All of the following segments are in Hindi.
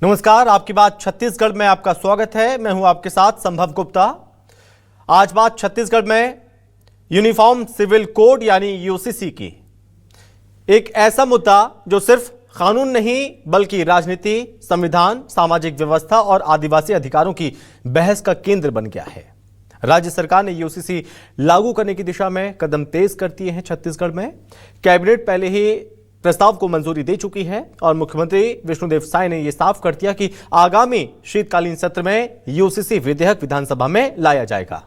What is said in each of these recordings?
नमस्कार, आपकी बात छत्तीसगढ़ में आपका स्वागत है। मैं हूं आपके साथ संभव गुप्ता। आज बात छत्तीसगढ़ में यूनिफॉर्म सिविल कोड यानी यूसीसी की। एक ऐसा मुद्दा जो सिर्फ कानून नहीं बल्कि राजनीति, संविधान, सामाजिक व्यवस्था और आदिवासी अधिकारों की बहस का केंद्र बन गया है। राज्य सरकार ने यूसीसी लागू करने की दिशा में कदम तेज कर दिए हैं। छत्तीसगढ़ में कैबिनेट पहले ही प्रस्ताव को मंजूरी दे चुकी है और मुख्यमंत्री विष्णुदेव साय ने यह साफ कर दिया कि आगामी शीतकालीन सत्र में यूसीसी विधेयक विधानसभा में लाया जाएगा।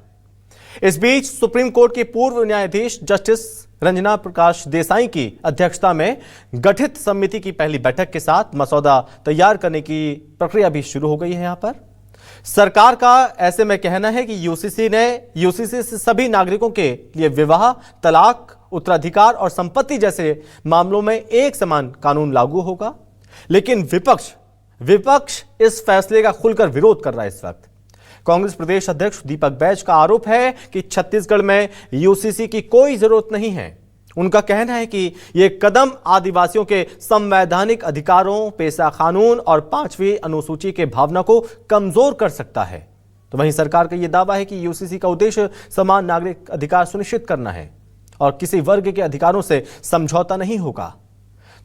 इस बीच सुप्रीम कोर्ट के पूर्व न्यायाधीश जस्टिस रंजना प्रकाश देसाई की अध्यक्षता में गठित समिति की पहली बैठक के साथ मसौदा तैयार करने की प्रक्रिया भी शुरू हो गई है। यहां पर सरकार का ऐसे में कहना है कि यूसीसी से सभी नागरिकों के लिए विवाह, तलाक, उत्तराधिकार और संपत्ति जैसे मामलों में एक समान कानून लागू होगा। लेकिन विपक्ष इस फैसले का खुलकर विरोध कर रहा है। इस वक्त कांग्रेस प्रदेश अध्यक्ष दीपक बैज का आरोप है कि छत्तीसगढ़ में यूसीसी की कोई जरूरत नहीं है। उनका कहना है कि यह कदम आदिवासियों के संवैधानिक अधिकारों, पेशा कानून और 5वीं अनुसूची के भावना को कमजोर कर सकता है। तो वहीं सरकार का यह दावा है कि यूसीसी का उद्देश्य समान नागरिक अधिकार सुनिश्चित करना है और किसी वर्ग के अधिकारों से समझौता नहीं होगा।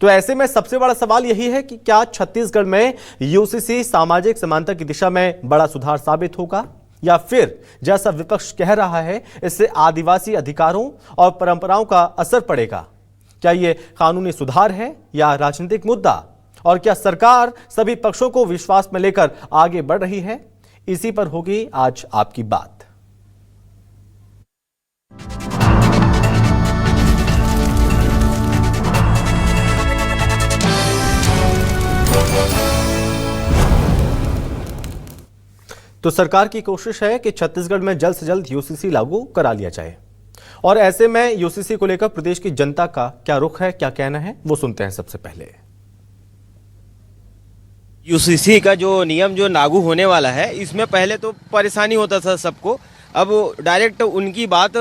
तो ऐसे में सबसे बड़ा सवाल यही है कि क्या छत्तीसगढ़ में यूसीसी सामाजिक समानता की दिशा में बड़ा सुधार साबित होगा या फिर जैसा विपक्ष कह रहा है इससे आदिवासी अधिकारों और परंपराओं का असर पड़ेगा। क्या यह कानूनी सुधार है या राजनीतिक मुद्दा, और क्या सरकार सभी पक्षों को विश्वास में लेकर आगे बढ़ रही है? इसी पर होगी आज आपकी बात। तो सरकार की कोशिश है कि छत्तीसगढ़ में जल्द से जल्द यूसीसी लागू करा लिया जाए, और ऐसे में यूसीसी को लेकर प्रदेश की जनता का क्या रुख है, क्या कहना है, वो सुनते हैं। सबसे पहले यूसीसी का जो नियम जो लागू होने वाला है, इसमें पहले तो परेशानी होता था सबको। अब डायरेक्ट उनकी बात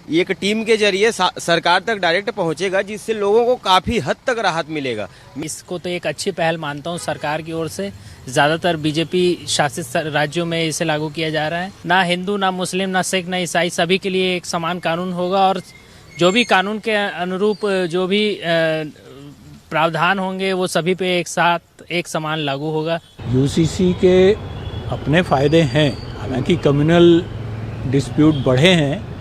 एक टीम के जरिए सरकार तक डायरेक्ट पहुंचेगा, जिससे लोगों को काफी हद तक राहत मिलेगा। इसको तो एक अच्छी पहल मानता हूं सरकार की ओर से। ज्यादातर बीजेपी शासित राज्यों में इसे लागू किया जा रहा है। ना हिंदू, ना मुस्लिम, ना सिख, ना ईसाई, सभी के लिए एक समान कानून होगा और जो भी कानून के अनुरूप जो भी प्रावधान होंगे वो सभी पे एक साथ एक समान लागू होगा। यूसीसी के अपने फायदे हैं, हालांकि कम्युनल डिस्प्यूट बढ़े हैं,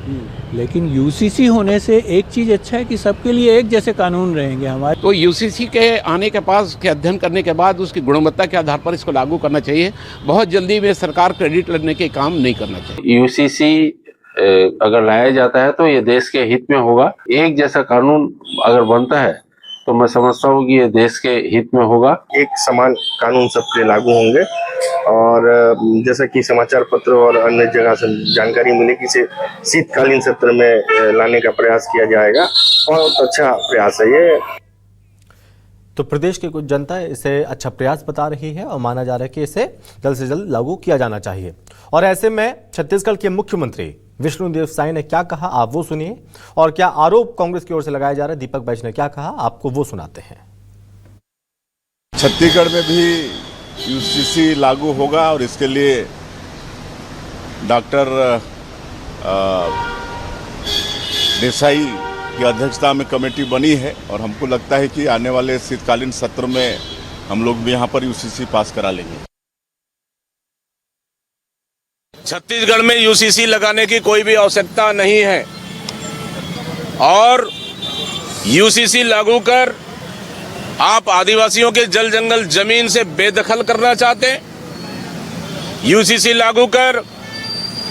लेकिन यूसीसी होने से एक चीज अच्छा है कि सबके लिए एक जैसे कानून रहेंगे हमारे। तो यूसीसी के आने के पास के अध्ययन करने के बाद उसकी गुणवत्ता के आधार पर इसको लागू करना चाहिए। बहुत जल्दी में सरकार क्रेडिट लेने के काम नहीं करना चाहिए। यूसीसी अगर लाया जाता है तो ये देश के हित में होगा। एक जैसा कानून अगर बनता है तो मैं समझता हूँ कि ये देश के हित में होगा। एक समान कानून सबके लागू होंगे और जैसा कि समाचार पत्र और अन्य जगह से जानकारी मिली कि इसे शीतकालीन सत्र में लाने का प्रयास किया जाएगा। बहुत अच्छा प्रयास है ये। तो प्रदेश की कुछ जनता इसे अच्छा प्रयास बता रही है और माना जा रहा है कि इसे जल्द से जल्द लागू किया जाना चाहिए। और ऐसे में छत्तीसगढ़ के मुख्यमंत्री विष्णुदेव साय ने क्या कहा, आप वो सुनिए। और क्या आरोप कांग्रेस की ओर से लगाया जा रहा है, दीपक बैज ने क्या कहा, आपको वो सुनाते हैं। छत्तीसगढ़ में भी यूसीसी लागू होगा और इसके लिए डॉक्टर देसाई की अध्यक्षता में कमेटी बनी है और हमको लगता है कि आने वाले शीतकालीन सत्र में हम लोग भी यहाँ पर यूसीसी पास करा लेंगे। छत्तीसगढ़ में यूसीसी लगाने की कोई भी आवश्यकता नहीं है और यूसीसी लागू कर आप आदिवासियों के जल जंगल जमीन से बेदखल करना चाहते हैं। यूसीसी लागू कर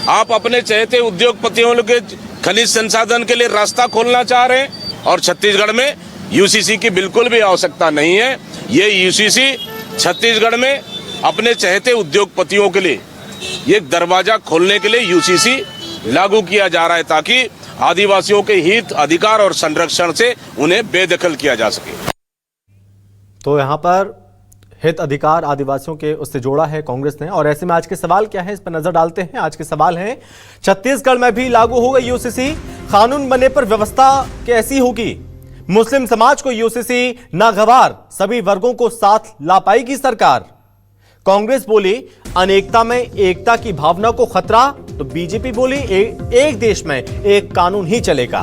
आप अपने चहेते उद्योगपतियों के खनिज संसाधन के लिए रास्ता खोलना चाह रहे हैं और छत्तीसगढ़ में यूसीसी की बिल्कुल भी आवश्यकता नहीं है। ये यूसीसी छत्तीसगढ़ में अपने चहेते उद्योगपतियों के लिए ये दरवाजा खोलने के लिए यूसीसी लागू किया जा रहा है ताकि आदिवासियों के हित, अधिकार और संरक्षण से उन्हें बेदखल किया जा सके। तो यहाँ पर हित, अधिकार आदिवासियों के उससे जोड़ा है कांग्रेस ने। और ऐसे में आज के सवाल क्या है, इस पर नजर डालते हैं। आज के सवाल हैं, छत्तीसगढ़ में भी लागू होगा यूसीसी, कानून बनने पर व्यवस्था कैसी होगी? मुस्लिम समाज को यूसीसी नागवार, सभी वर्गों को साथ ला पाएगी सरकार? कांग्रेस बोली अनेकता में एकता की भावना को खतरा, तो बीजेपी बोली एक देश में एक कानून ही चलेगा।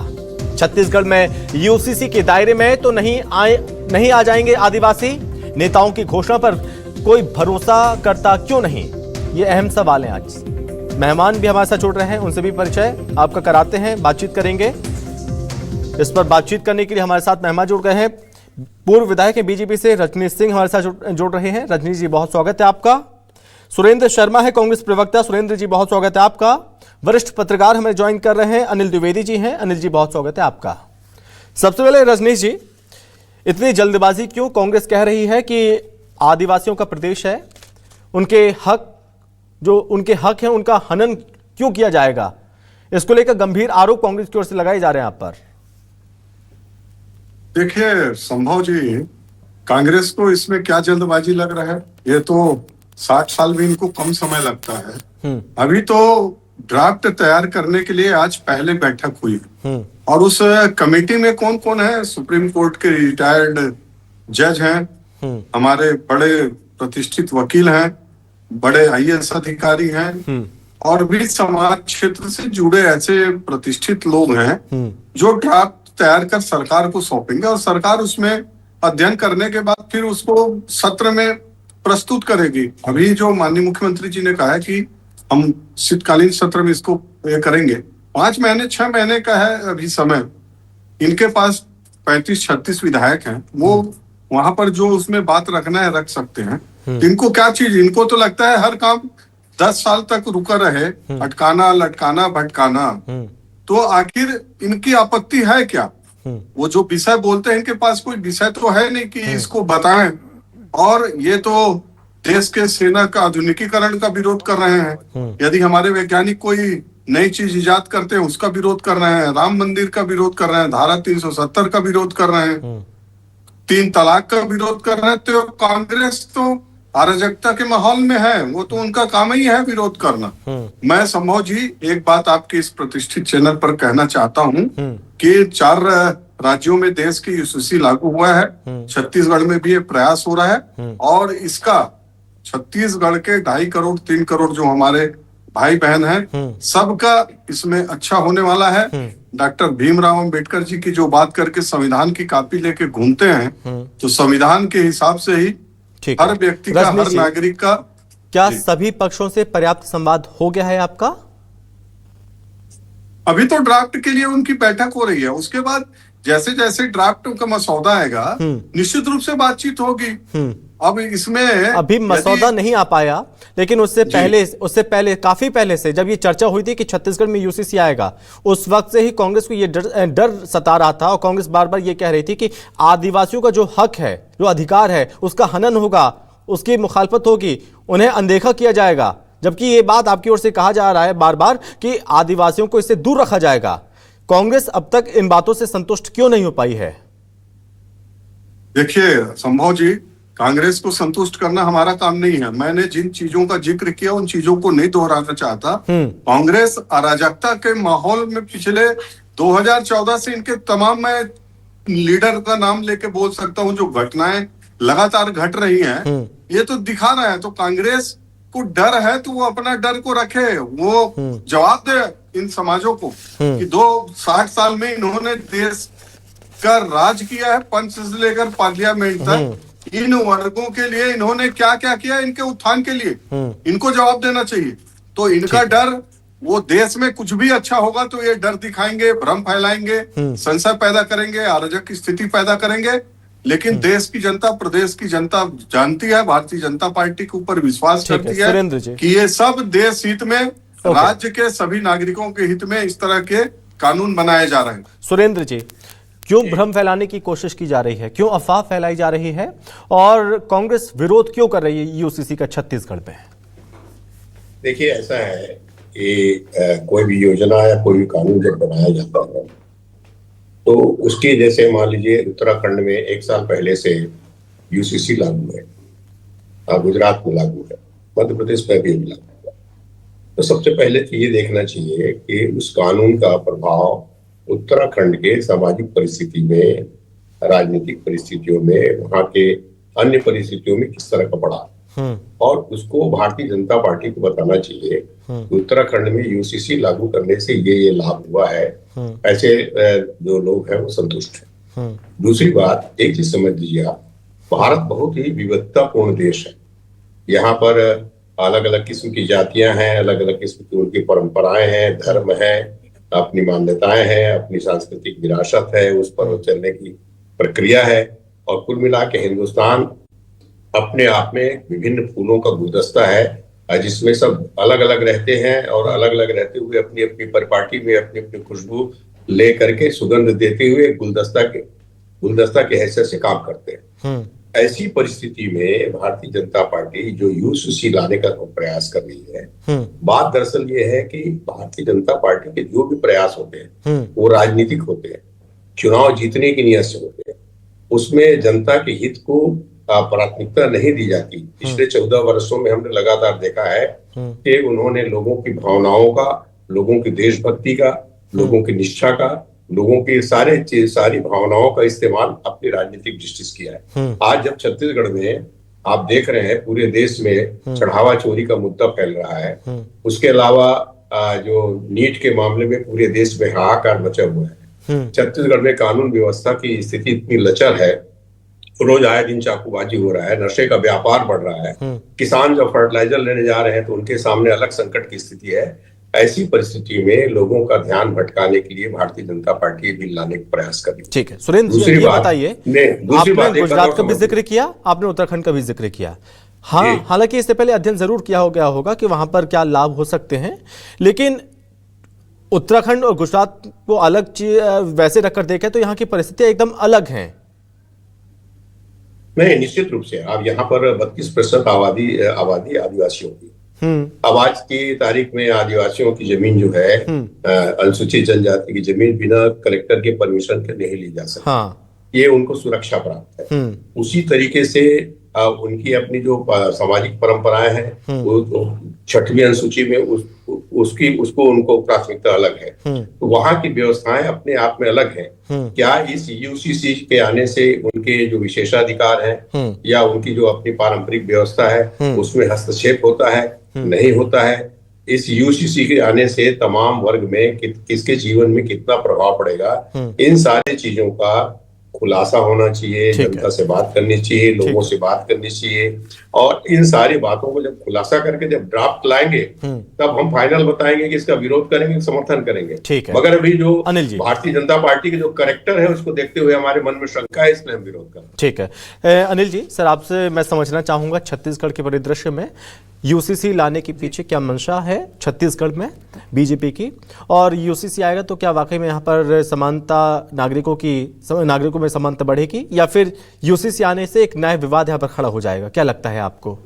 छत्तीसगढ़ में यूसीसी के दायरे में तो नहीं आ जाएंगे आदिवासी। नेताओं की घोषणा पर कोई भरोसा करता क्यों नहीं, ये अहम सवाल है। आज मेहमान भी हमारे साथ जुड़ रहे हैं, उनसे भी परिचय आपका कराते हैं, बातचीत करेंगे। इस पर बातचीत करने के लिए हमारे साथ मेहमान जुड़ गए हैं। पूर्व विधायक हैं बीजेपी से रजनीश सिंह हमारे साथ जुड़ रहे हैं। रजनीश जी बहुत स्वागत है आपका। सुरेंद्र शर्मा है कांग्रेस प्रवक्ता, सुरेंद्र जी बहुत स्वागत है आपका। वरिष्ठ पत्रकार हमें ज्वाइन कर रहे हैं अनिल द्विवेदी जी हैं, अनिल जी बहुत स्वागत है आपका। सबसे पहले रजनीश जी, इतनी जल्दबाजी क्यों? कांग्रेस कह रही है कि आदिवासियों का प्रदेश है, उनके हक हैं उनका हनन क्यों किया जाएगा? इसको लेकर गंभीर आरोप कांग्रेस की ओर से लगाए जा रहे हैं आप पर। देखिए संभव जी, कांग्रेस को इसमें क्या जल्दबाजी लग रहा है? ये तो 60 साल में इनको कम समय लगता है। अभी तो ड्राफ्ट तैयार करने के लिए आज पहले बैठक हुई और उस कमेटी में कौन कौन है? सुप्रीम कोर्ट के रिटायर्ड जज हैं, हमारे बड़े प्रतिष्ठित वकील हैं, बड़े आईएएस अधिकारी हैं और भी समाज क्षेत्र से जुड़े ऐसे प्रतिष्ठित लोग हैं जो ड्राफ्ट तैयार कर सरकार को सौंपेंगे और सरकार उसमें अध्ययन करने के बाद फिर उसको सत्र में प्रस्तुत करेगी। अभी जो माननीय मुख्यमंत्री जी ने कहा है कि हम शीतकालीन सत्र में इसको करेंगे, 5 महीने 6 महीने का है अभी समय। इनके पास 35-36 विधायक हैं, वो वहां पर जो उसमें बात रखना है रख सकते हैं। इनको क्या चीज, इनको तो लगता है हर काम 10 साल तक रुका रहे, अटकाना लटकाना भटकाना। तो आखिर इनकी आपत्ति है क्या? वो जो विषय बोलते हैं, इनके पास कोई विषय तो है नहीं कि इसको बताएं। और ये तो देश के सेना का आधुनिकीकरण का विरोध कर रहे हैं। यदि हमारे वैज्ञानिक कोई नई चीज इजाद करते हैं उसका विरोध कर रहे हैं, राम मंदिर का विरोध कर रहे हैं, धारा 370 का विरोध कर रहे हैं, 3 तलाक का विरोध कर रहे हैं। तो कांग्रेस तो अराजकता के माहौल में है, वो तो उनका काम ही है विरोध करना। मैं संभव जी एक बात आपके इस प्रतिष्ठित चैनल पर कहना चाहता हूं कि 4 राज्यों में देश की यूसीसी लागू हुआ है, छत्तीसगढ़ में भी ये प्रयास हो रहा है और इसका छत्तीसगढ़ के 2.5 करोड़ 3 करोड़ जो हमारे भाई बहन हैं, सबका इसमें अच्छा होने वाला है। डॉक्टर भीमराव अंबेडकर जी की जो बात करके संविधान की कॉपी लेके घूमते हैं, तो संविधान के हिसाब से ही हर व्यक्ति का, हर नागरिक का। क्या सभी पक्षों से पर्याप्त संवाद हो गया है आपका? अभी तो ड्राफ्ट के लिए उनकी बैठक हो रही है, उसके बाद जैसे जैसे ड्राफ्ट का मसौदा आएगा निश्चित रूप से बातचीत होगी। अब इसमें अभी मसौदा नहीं आ पाया, लेकिन उससे पहले काफी पहले से जब ये चर्चा हुई थी कि छत्तीसगढ़ में यूसीसी आएगा, उस वक्त से ही कांग्रेस को ये डर सता रहा था और कांग्रेस बार बार ये कह रही थी कि आदिवासियों का जो हक है, जो अधिकार है, उसका हनन होगा, उसकी मुखालफत होगी, उन्हें अनदेखा किया जाएगा। जबकि ये बात आपकी ओर से कहा जा रहा है बार बार कि आदिवासियों को इससे दूर रखा जाएगा। कांग्रेस अब तक इन बातों से संतुष्ट क्यों नहीं हो पाई है? देखिए संभव जी, कांग्रेस को संतुष्ट करना हमारा काम नहीं है। मैंने जिन चीजों का जिक्र किया उन चीजों को नहीं दोहराना चाहता। कांग्रेस अराजकता के माहौल में पिछले 2014 से इनके तमाम, मैं लीडर का नाम लेके बोल सकता हूं, जो घटनाएं लगातार घट रही हैं, ये तो दिखा रहा है। तो कांग्रेस को डर है तो वो अपना डर को रखे, वो जवाब दे इन समाजों को कि 60 साल में इन्होंने देश का राज किया है, पंच से लेकर पार्लियामेंट तक। इन वर्गों के लिए इन्होंने क्या क्या किया, इनके उत्थान के लिए इनको जवाब देना चाहिए। तो इनका डर, वो देश में कुछ भी अच्छा होगा तो ये डर दिखाएंगे, भ्रम फैलाएंगे, संशय पैदा करेंगे, अराजक की स्थिति पैदा करेंगे। लेकिन देश की जनता, प्रदेश की जनता जानती है, भारतीय जनता पार्टी के ऊपर विश्वास करती है कि ये सब देश हित में, राज्य के सभी नागरिकों के हित में इस तरह के कानून बनाए जा रहे हैं। सुरेंद्र जी, क्यों भ्रम फैलाने की कोशिश की जा रही है, क्यों अफवाह फैलाई जा रही है और कांग्रेस विरोध क्यों कर रही है यूसीसी का छत्तीसगढ़ में? देखिए ऐसा है कि कोई भी योजना या कोई भी कानून जब बनाया जाता है तो उसकी, जैसे मान लीजिए उत्तराखंड में 1 साल पहले से यूसीसी लागू है, गुजरात में लागू है, मध्य प्रदेश में भी लागू है। तो सबसे पहले तो ये देखना चाहिए कि उस कानून का प्रभाव उत्तराखंड के सामाजिक परिस्थिति में, राजनीतिक परिस्थितियों में, वहाँ के अन्य परिस्थितियों में किस तरह का पड़ा। और उसको भारतीय जनता पार्टी को बताना चाहिए कि उत्तराखंड में यूसीसी लागू करने से ये लाभ हुआ है। ऐसे जो लोग हैं वो संतुष्ट हैं। दूसरी बात, एक चीज समझ लीजिए आप, भारत बहुत ही विविधतापूर्ण देश है। यहाँ पर अलग अलग किस्म की जातियां हैं, अलग अलग किस्म की उनकी परंपराएं हैं, धर्म है, अपनी मान्यताएं हैं, अपनी सांस्कृतिक विरासत है, उस पर चलने की प्रक्रिया है। और कुल मिला के हिंदुस्तान अपने आप में विभिन्न फूलों का गुलदस्ता है, जिसमें सब अलग अलग रहते हैं और अलग अलग रहते हुए अपनी अपनी परिपाटी में अपनी अपनी खुशबू ले करके सुगंध देते हुए गुलदस्ता के हैसियत से काम करते हैं। ऐसी परिस्थिति में भारतीय जनता पार्टी जो यूसीसी लाने का प्रयास कर रही है, बात दरअसल ये है कि भारतीय जनता पार्टी के जो भी प्रयास होते हैं वो राजनीतिक होते हैं, चुनाव जीतने की नीयत से होते हैं। उसमें जनता के हित को प्राथमिकता नहीं दी जाती। पिछले 14 वर्षों में हमने लगातार देखा है कि उन्होंने लोगों की भावनाओं का, लोगों की देशभक्ति का, लोगों की निष्ठा का, लोगों की सारी भावनाओं का इस्तेमाल अपनी राजनीतिक दृष्टि से किया है। आज जब छत्तीसगढ़ में आप देख रहे हैं पूरे देश में चढ़ावा चोरी का मुद्दा फैल रहा है, उसके अलावा जो नीट के मामले में पूरे देश में हाहाकार मचा हुआ है, छत्तीसगढ़ में कानून व्यवस्था की स्थिति इतनी लचर है, रोज आए दिन चाकूबाजी हो रहा है, नशे का व्यापार बढ़ रहा है, किसान जब फर्टिलाइजर लेने जा रहे हैं तो उनके सामने अलग संकट की स्थिति है। ऐसी परिस्थिति में लोगों का ध्यान भटकाने के लिए भारतीय जनता पार्टी बिल लाने का प्रयास कर रही है। ठीक है सुरेंद्र जी, ये बताइए, आपने गुजरात का भी जिक्र किया, आपने उत्तराखंड का भी जिक्र किया। हाँ, हालांकि इससे पहले अध्ययन जरूर किया हो गया होगा कि वहां पर क्या लाभ हो सकते हैं, लेकिन उत्तराखंड और गुजरात को अलग वैसे रखकर देखें तो यहाँ की परिस्थितियां एकदम अलग हैं। नहीं, निश्चित रूप से अब यहाँ पर 32% आबादी आदिवासियों की। अब आज की तारीख में आदिवासियों की जमीन जो है, अनुसूचित जनजाति की जमीन बिना कलेक्टर के परमिशन के नहीं ली जा सकती। ये उनको सुरक्षा प्राप्त है। उसी तरीके से उनकी अपनी जो सामाजिक परंपराएं हैं, वो 6वीं अनुसूची में उसको उनको प्राथमिकता अलग है। तो वहां की व्यवस्थाएं अपने आप में अलग है। क्या इस यूसीसी के आने से उनके जो विशेषाधिकार हैं या उनकी जो अपनी पारंपरिक व्यवस्था है उसमें हस्तक्षेप होता है? नहीं होता है। इस यूसीसी के आने से तमाम वर्ग में किसके जीवन में कितना प्रभाव पड़ेगा, इन सारी चीजों का खुलासा होना चाहिए, जनता से बात करनी चाहिए, लोगों से बात करनी चाहिए। और इन सारी बातों को जब खुलासा करके जब ड्राफ्ट लाएंगे तब हम फाइनल बताएंगे कि इसका विरोध करेंगे, समर्थन करेंगे। मगर अभी जो भारतीय जनता पार्टी के जो कैरेक्टर है उसको देखते हुए हमारे मन में शंका है, इसलिए हम विरोध करें। ठीक है अनिल जी, सर आपसे मैं समझना चाहूंगा छत्तीसगढ़ के परिदृश्य में यूसीसी लाने के पीछे क्या मंशा है छत्तीसगढ़ में बीजेपी की, और यूसीसी आएगा तो क्या वाकई में यहाँ पर समानता नागरिकों में समानता बढ़ेगी, या फिर यूसीसी आने से एक नया विवाद यहाँ पर खड़ा हो जाएगा? क्या लगता है आपको?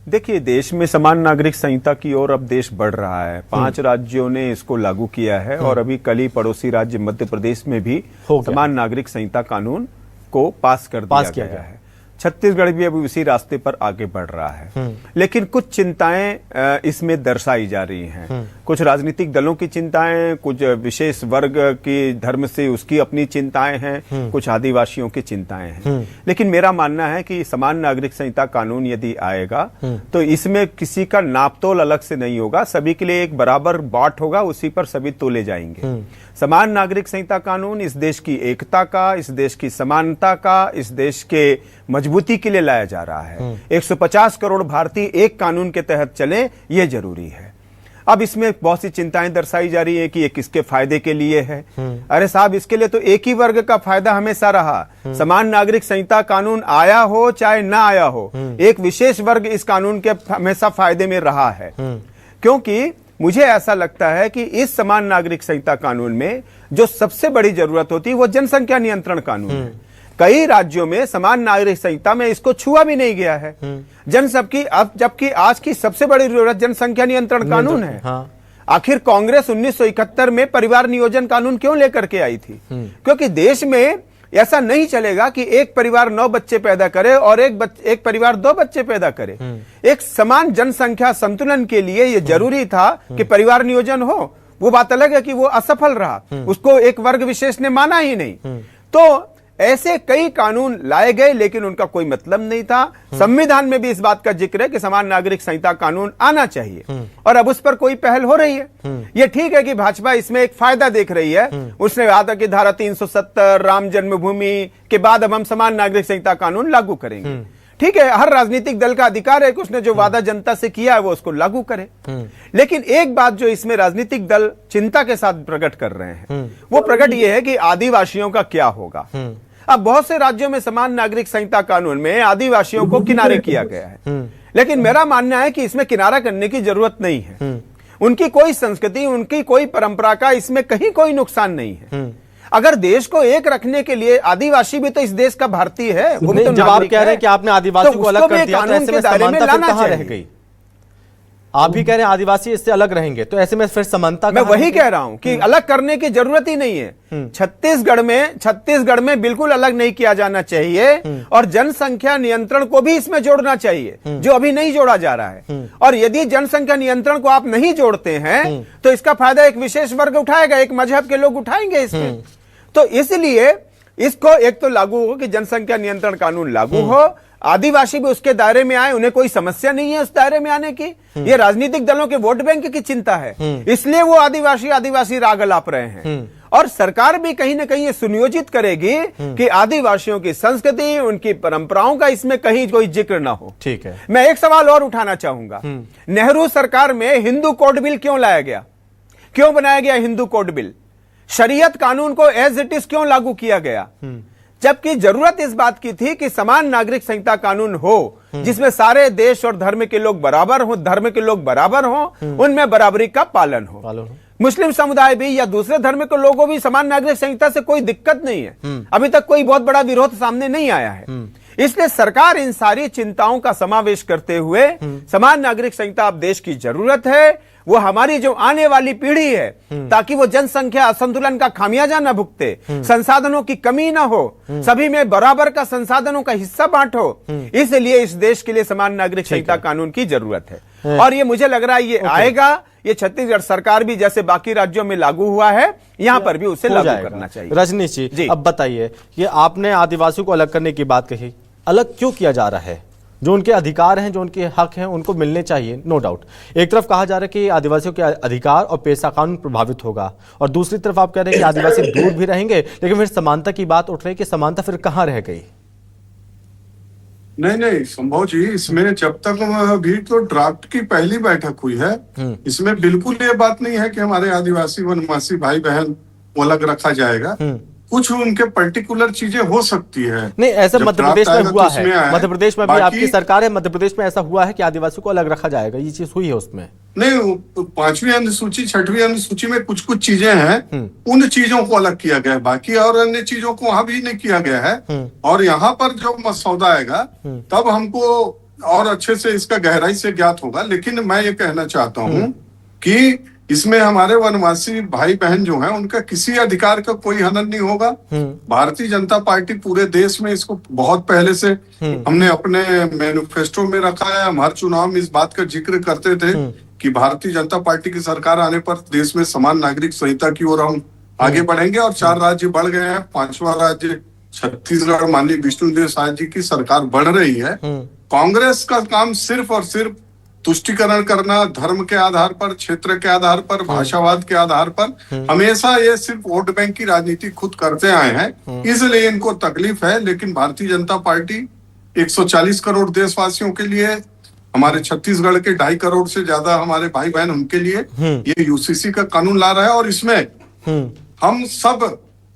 देखिए, देश में समान नागरिक संहिता की ओर अब देश बढ़ रहा है। 5 राज्यों ने इसको लागू किया है और अभी कल ही पड़ोसी राज्य मध्य प्रदेश में भी समान नागरिक संहिता कानून को पास कर दिया गया है। छत्तीसगढ़ भी अब इसी रास्ते पर आगे बढ़ रहा है, लेकिन कुछ चिंताएं इसमें दर्शाई जा रही हैं। कुछ राजनीतिक दलों की चिंताएं, कुछ विशेष वर्ग की धर्म से उसकी अपनी चिंताएं हैं, कुछ आदिवासियों की चिंताएं हैं। लेकिन मेरा मानना है कि समान नागरिक संहिता कानून यदि आएगा तो इसमें किसी का नापतोल अलग से नहीं होगा, सभी के लिए एक बराबर बाट होगा, उसी पर सभी तोले जाएंगे। समान नागरिक संहिता कानून इस देश की एकता का, इस देश की समानता का, इस देश के मजबूती के लिए लाया जा रहा है। 150 करोड़ भारतीय एक कानून के तहत चले, ये जरूरी है। अब इसमें बहुत सी चिंताएं दर्शाई जा रही है कि ये किसके फायदे के लिए है। अरे साहब, इसके लिए तो एक ही वर्ग का फायदा हमेशा रहा। समान नागरिक संहिता कानून आया हो चाहे ना आया हो, एक विशेष वर्ग इस कानून के हमेशा फायदे में रहा है। क्योंकि मुझे ऐसा लगता है कि इस समान नागरिक संहिता कानून में जो सबसे बड़ी जरूरत होती है वो जनसंख्या नियंत्रण कानून है। कई राज्यों में समान नागरिक संहिता में इसको छुआ भी नहीं गया है। अब जबकि आज की सबसे बड़ी जरूरत जनसंख्या नियंत्रण कानून है। आखिर कांग्रेस 1971 में परिवार नियोजन कानून क्यों लेकर के आई थी? क्योंकि देश में ऐसा नहीं चलेगा कि एक परिवार 9 बच्चे पैदा करे और एक परिवार 2 बच्चे पैदा करे। एक समान जनसंख्या संतुलन के लिए यह जरूरी था कि परिवार नियोजन हो। वो बात अलग है कि वो असफल रहा, उसको एक वर्ग विशेष ने माना ही नहीं। तो ऐसे कई कानून लाए गए लेकिन उनका कोई मतलब नहीं था। संविधान में भी इस बात का जिक्र है कि समान नागरिक संहिता कानून आना चाहिए और अब उस पर कोई पहल हो रही है। ये ठीक है कि भाजपा इसमें एक फायदा देख रही है। उसने कहा था कि धारा 370 राम जन्मभूमि के बाद अब हम समान नागरिक संहिता कानून लागू करेंगे। ठीक है, हर राजनीतिक दल का अधिकार है कि उसने जो वादा जनता से किया है वो उसको लागू करे। लेकिन एक बात जो इसमें राजनीतिक दल चिंता के साथ प्रकट कर रहे हैं वो प्रकट ये है कि आदिवासियों का क्या होगा। अब बहुत से राज्यों में समान नागरिक संहिता कानून में आदिवासियों को किनारे किया गया है, लेकिन मेरा मानना है कि इसमें किनारा करने की जरूरत नहीं है। उनकी कोई संस्कृति, उनकी कोई परंपरा का इसमें कहीं कोई नुकसान नहीं है। अगर देश को एक रखने के लिए आदिवासी भी तो इस देश का भारतीय है, वो भी तो जब आप कह रहे हैं कि आपने आदिवासी को अलग कर दिया तो ऐसे में समानता फिर कहां रह गई? आप भी कह रहे हैं आदिवासी इससे अलग रहेंगे, तो ऐसे में फिर समानता मैं वही कह रहा हूं कि अलग करने की जरूरत ही नहीं है। छत्तीसगढ़ में बिल्कुल अलग नहीं किया जाना चाहिए और जनसंख्या नियंत्रण को भी इसमें जोड़ना चाहिए, जो अभी नहीं जोड़ा जा रहा है। और यदि जनसंख्या नियंत्रण को आप नहीं जोड़ते हैं तो इसका फायदा एक विशेष वर्ग उठाएगा, एक मजहब के लोग उठाएंगे इसमें। तो इसलिए इसको एक तो लागू हो कि जनसंख्या नियंत्रण कानून लागू हो, आदिवासी भी उसके दायरे में आए, उन्हें कोई समस्या नहीं है उस दायरे में आने की। ये राजनीतिक दलों के वोट बैंक की चिंता है, इसलिए वो आदिवासी राग अलाप रहे हैं। और सरकार भी कहीं ना कहीं ये सुनियोजित करेगी कि आदिवासियों की संस्कृति, उनकी परंपराओं का इसमें कहीं कोई जिक्र ना हो। ठीक है, मैं एक सवाल और उठाना चाहूंगा। नेहरू सरकार में हिंदू कोड बिल क्यों लाया गया, क्यों बनाया गया हिंदू कोड बिल? शरीयत कानून को एज इट इज क्यों लागू किया गया? जबकि जरूरत इस बात की थी कि समान नागरिक संहिता कानून हो जिसमें सारे देश और धर्म के लोग बराबर हो, उनमें बराबरी का पालन हो। मुस्लिम समुदाय भी या दूसरे धर्म के लोगों भी समान नागरिक संहिता से कोई दिक्कत नहीं है। अभी तक कोई बहुत बड़ा विरोध सामने नहीं आया है। इसलिए सरकार इन सारी चिंताओं का समावेश करते हुए समान नागरिक संहिता अब देश की जरूरत है, वो हमारी जो आने वाली पीढ़ी है, ताकि वो जनसंख्या असंतुलन का खामियाजा न भुगते, संसाधनों की कमी न हो, सभी में बराबर का संसाधनों का हिस्सा बांटो। इसलिए इस देश के लिए समान नागरिक संहिता कानून की जरूरत है और ये मुझे लग रहा है ये आएगा। ये छत्तीसगढ़ सरकार भी जैसे बाकी राज्यों में लागू हुआ है, यहां पर भी उसे लागू करना चाहिए। रजनीश जी, अब बताइए, ये आपने आदिवासियों को अलग करने की बात कही, अलग क्यों किया जा रहा है? जो उनके अधिकार हैं, जो उनके हक हैं, उनको मिलने चाहिए, नो डाउट। एक तरफ कहा जा रहा है कि आदिवासियों के अधिकार और पेशा कानून प्रभावित होगा, और दूसरी तरफ आप कह रहे हैं कि आदिवासी दूर भी रहेंगे, लेकिन फिर समानता की बात उठ रही है कि समानता फिर कहां रह गई? नहीं संभव जी, इसमें जब तक अभी तो ड्राफ्ट की पहली बैठक हुई है, इसमें बिल्कुल ये बात नहीं है कि हमारे आदिवासी वनवासी भाई बहन को अलग रखा जाएगा। कुछ उनके पर्टिकुलर चीजें हो सकती है। नहीं, ऐसा मध्य प्रदेश में हुआ है, मध्य प्रदेश में भी आपकी सरकार है, मध्य प्रदेश में ऐसा हुआ है कि आदिवासियों को अलग रखा जाएगा, ये चीज हुई है उसमें? नहीं, 5वीं अनुसूची 6वीं अनुसूची में कुछ चीजें हैं, उन चीजों को अलग किया गया है, बाकी और अन्य चीजों को वहां भी नहीं किया गया है। और यहाँ पर जो मसौदा आएगा तब हमको और अच्छे से इसका गहराई से ज्ञात होगा। लेकिन मैं ये कहना चाहता हूँ कि इसमें हमारे वनवासी भाई बहन जो हैं उनका किसी अधिकार का कोई हनन नहीं होगा। भारतीय जनता पार्टी पूरे देश में इसको बहुत पहले से हमने अपने मैनिफेस्टो में रखा है। हम हर चुनाव में इस बात का जिक्र करते थे कि भारतीय जनता पार्टी की सरकार आने पर देश में समान नागरिक संहिता की ओर हम आगे बढ़ेंगे। और 4 राज्य बढ़ गए हैं, 5वां राज्य छत्तीसगढ़, माननीय विष्णुदेव साय जी की सरकार बढ़ रही है। कांग्रेस का काम सिर्फ और सिर्फ तुष्टिकरण करना, धर्म के आधार पर, क्षेत्र के आधार पर, भाषावाद के आधार पर, हमेशा ये सिर्फ वोट बैंक की राजनीति खुद करते आए हैं, इसलिए इनको तकलीफ है। लेकिन भारतीय जनता पार्टी 140 करोड़ देशवासियों के लिए, हमारे छत्तीसगढ़ के 2.5 करोड़ से ज्यादा हमारे भाई बहन, उनके लिए ये यूसीसी का कानून ला रहा है। और इसमें हम सब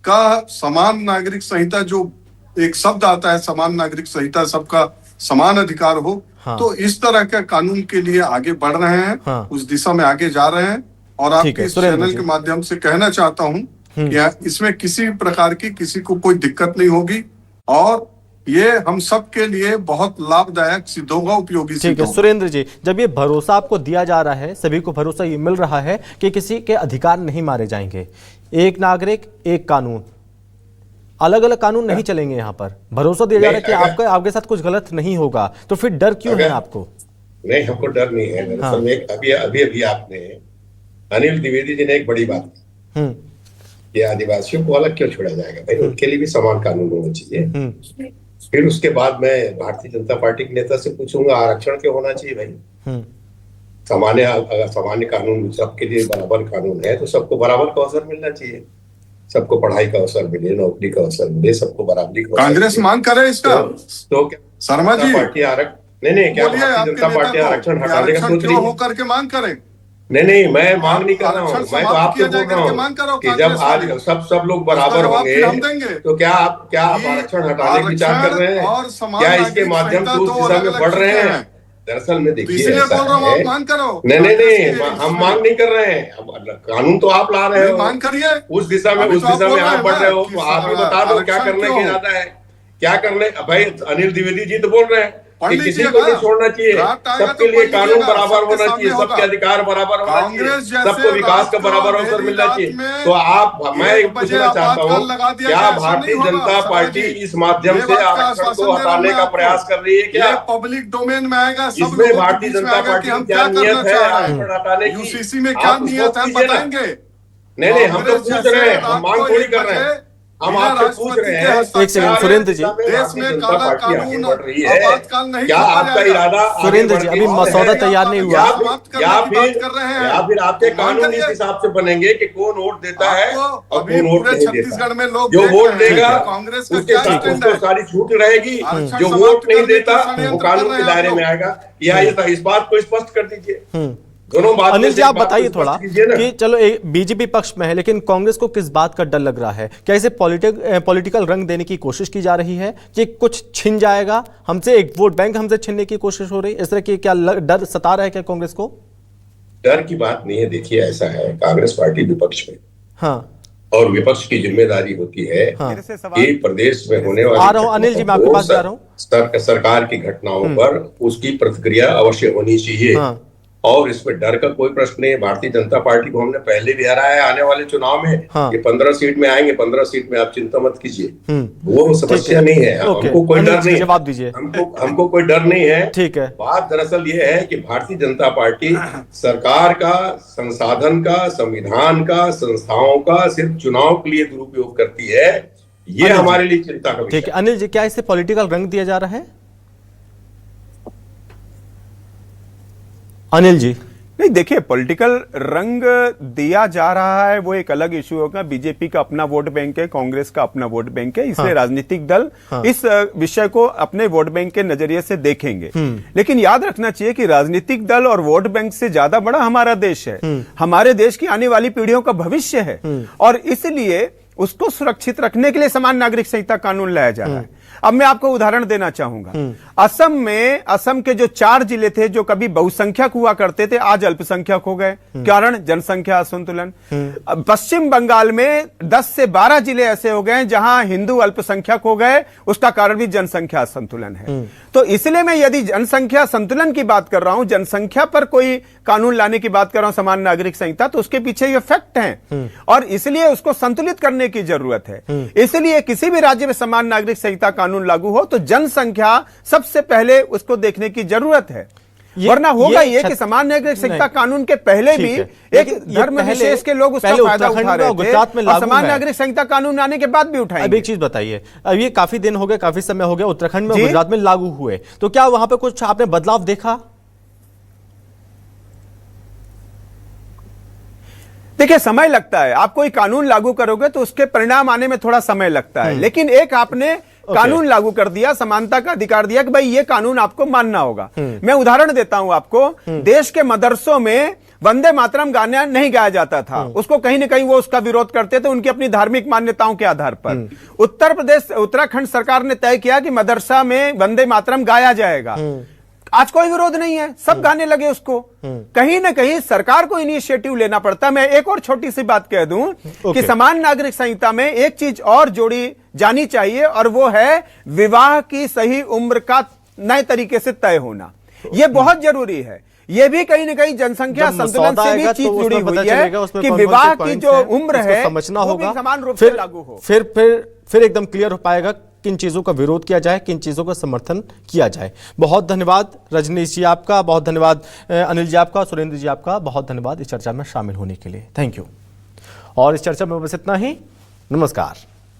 का समान नागरिक संहिता, जो एक शब्द आता है समान नागरिक संहिता, सबका समान अधिकार हो, तो इस तरह के कानून के लिए आगे बढ़ रहे हैं, उस दिशा में आगे जा रहे हैं। और आपके इस चैनल के माध्यम से कहना चाहता हूं कि इसमें किसी प्रकार की किसी को कोई दिक्कत नहीं होगी और ये हम सब के लिए बहुत लाभदायक सिद्ध होगा, उपयोगी सिद्ध होगा। सुरेंद्र जी, जब ये भरोसा आपको दिया जा रहा है, सभी को भरोसा ये मिल रहा है कि किसी के अधिकार नहीं मारे जाएंगे, एक नागरिक एक कानून, अलग अलग कानून नहीं चलेंगे, यहाँ पर भरोसा दिया जा रहा है कि आपके साथ कुछ गलत नहीं होगा, तो फिर डर क्यों है आपको? नहीं, हमको डर नहीं है। अभी आपने अनिल द्विवेदी जी ने एक बड़ी बात की ये आदिवासियों को अलग क्यों छोड़ा जाएगा भाई? उनके लिए भी समान कानून होना चाहिए। फिर उसके बाद मैं भारतीय जनता पार्टी के नेता से पूछूंगा आरक्षण क्यों होना चाहिए भाई? सामान्य कानून सबके लिए बराबर कानून है तो सबको बराबर का अवसर मिलना चाहिए। सबको पढ़ाई का अवसर मिले, नौकरी का अवसर मिले, सबको बराबरी का। कांग्रेस मांग करे इसका तो क्या शर्मा जी? पार्टी नहीं क्या भारतीय जनता पार्टी आरक्षण हटाने का सोच रही है? होकर के मांग करे। नहीं मैं मांग नहीं कर रहा हूँ, मैं तो आपसे बोल रहा हूँ कि जब आज सब लोग बराबर होंगे तो क्या आप आरक्षण हटाने की विचार कर रहे हैं? क्या इसके माध्यम से उस दिशा में बढ़ रहे हैं? दरअसल में देखिए ऐसा है, मांग करो। नहीं हम मांग नहीं कर रहे हैं, कानून तो आप ला रहे हो, मांग करिए उस दिशा में आप बढ़ रहे हो। तो आप ही बता दो क्या करने की इरादा है, क्या करने? भाई अनिल द्विवेदी जी तो बोल रहे हैं कि किसी को नहीं छोड़ना चाहिए, सबके लिए कानून बराबर होना चाहिए, सबके अधिकार बराबर होना चाहिए, सबको विकास का बराबर अवसर मिलना चाहिए। तो मैं पूछना चाहता हूँ, क्या भारतीय जनता पार्टी इस माध्यम से आरक्षण को हटाने का प्रयास कर रही है? क्या पब्लिक डोमेन में आएगा? इसमें भारतीय जनता पार्टी की क्या नियत है आरक्षण हटाने की? यूसीसी में क्या नियत है बताएंगे? नहीं हम तो पूछ रहे हैं, हम मांग थोड़ी कर रहे हैं, हम आपसे पूछ रहे हैं। एक सेकंड सुरेंद्र जी, देश में काला कानून आपातकाल नहीं, क्या आपका इरादा? सुरेंद्र जी, अभी मसौदा तैयार नहीं हुआ, या फिर आपके कानून इस हिसाब से बनेंगे कि कौन वोट देता है और कौन वोट नहीं देता? छत्तीसगढ़ में लोग जो वोट देगा कांग्रेस उसके साथ उसको सारी छूट रहेगी, जो वोट नहीं देता वो कानून के दायरे में आएगा। या इस बात को स्पष्ट कर दीजिए। दोनों बात। अनिल जी, आप बताइए थोड़ा कि चलो बीजेपी पक्ष में है लेकिन कांग्रेस को किस बात का डर लग रहा है? क्या इसे पॉलिटिकल रंग देने की कोशिश की जा रही है कि कुछ छिन जाएगा हमसे, एक वोट बैंक हमसे छीनने की कोशिश हो रही है? इस तरह की क्या डर सता रहा है क्या कांग्रेस को? डर की बात नहीं है। देखिए ऐसा है, कांग्रेस पार्टी विपक्ष में, हाँ, और विपक्ष की जिम्मेदारी होती है कि प्रदेश में होने वाली अनिल जी मैं आपके पास जा रहा हूँ, सरकार की घटनाओं पर उसकी प्रतिक्रिया अवश्य होनी चाहिए। और इसमें डर का कोई प्रश्न नहीं है। भारतीय जनता पार्टी को हमने पहले भी हराया है आने वाले चुनाव में। ये 15 सीट में आएंगे, 15 सीट में आप चिंता मत कीजिए, वो समस्या नहीं है। हमको कोई डर नहीं, जवाब दीजिए। हमको कोई डर नहीं है। ठीक है, बात दरअसल ये है कि भारतीय जनता पार्टी सरकार का, संसाधन का, संविधान का, संस्थाओं का सिर्फ चुनाव के लिए दुरुपयोग करती है। ये हमारे लिए चिंता का विषय। ठीक है अनिल जी, क्या इसे पॉलिटिकल रंग दिया जा रहा है? अनिल जी, नहीं देखिए, पॉलिटिकल रंग दिया जा रहा है वो एक अलग इश्यू होगा। बीजेपी का अपना वोट बैंक है, कांग्रेस का अपना वोट बैंक है, इसलिए राजनीतिक दल इस विषय को अपने वोट बैंक के नजरिए से देखेंगे। लेकिन याद रखना चाहिए कि राजनीतिक दल और वोट बैंक से ज्यादा बड़ा हमारा देश है, हमारे देश की आने वाली पीढ़ियों का भविष्य है, और इसलिए उसको सुरक्षित रखने के लिए समान नागरिक संहिता कानून लाया जा रहा है। अब मैं आपको उदाहरण देना चाहूंगा। असम के जो 4 जिले थे जो कभी बहुसंख्यक हुआ करते थे, आज अल्पसंख्यक हो गए। कारण जनसंख्या असंतुलन। पश्चिम बंगाल में 10 से 12 जिले ऐसे हो गए जहां हिंदू अल्पसंख्यक हो गए, उसका कारण भी जनसंख्या असंतुलन है। तो इसलिए मैं यदि जनसंख्या संतुलन की बात कर रहा हूं, जनसंख्या पर कोई कानून लाने की बात कर रहा हूं, समान नागरिक संहिता, तो उसके पीछे ये फैक्ट हैं और इसलिए उसको संतुलित करने की जरूरत है। इसलिए किसी भी राज्य में समान नागरिक संहिता कानून लागू हो तो जनसंख्या सबसे पहले उसको देखने की जरूरत है। वरना होगा ये कि समान नागरिक संहिता कानून के पहले भी एक धर्म विशेष के लोग उसका फायदा उठा रहे थे, गुजरात में और समान नागरिक संहिता कानून आने के बाद भी उठाएंगे। अब एक चीज बताइए, अब ये काफी दिन हो गए, काफी समय हो गया उत्तराखंड में, गुजरात में लागू हुए, तो क्या वहां पे कुछ आपने बदलाव देखा? देखिए, समय लगता है। आप कोई कानून लागू करोगे तो उसके परिणाम आने में थोड़ा समय लगता है, लेकिन एक आपने कानून लागू कर दिया, समानता का अधिकार दिया कि भाई ये कानून आपको मानना होगा। मैं उदाहरण देता हूं आपको। देश के मदरसों में वंदे मातरम गाना नहीं गाया जाता था, उसको कहीं ना कहीं वो उसका विरोध करते थे उनकी अपनी धार्मिक मान्यताओं के आधार पर। उत्तराखंड सरकार ने तय किया कि मदरसा में वंदे मातरम गाया जाएगा। आज कोई विरोध नहीं है, सब गाने लगे उसको। कहीं ना कहीं सरकार को इनिशिएटिव लेना पड़ता। मैं एक और छोटी सी बात कह दूं कि समान नागरिक संहिता में एक चीज और जोड़ी जानी चाहिए और वो है विवाह की सही उम्र का नए तरीके से तय होना। यह बहुत जरूरी है। यह भी कहीं ना कहीं जनसंख्या संतुलन से भी चीज जुड़ी हुई है कि विवाह की जो उम्र है समझना होगा, समान रूप से लागू हो। फिर एकदम क्लियर हो पाएगा किन चीजों का विरोध किया जाए, किन चीजों का समर्थन किया जाए। बहुत धन्यवाद रजनीश जी आपका, बहुत धन्यवाद अनिल जी आपका, सुरेंद्र जी आपका, बहुत धन्यवाद इस चर्चा में शामिल होने के लिए। Thank you. और इस चर्चा में बस इतना ही। नमस्कार।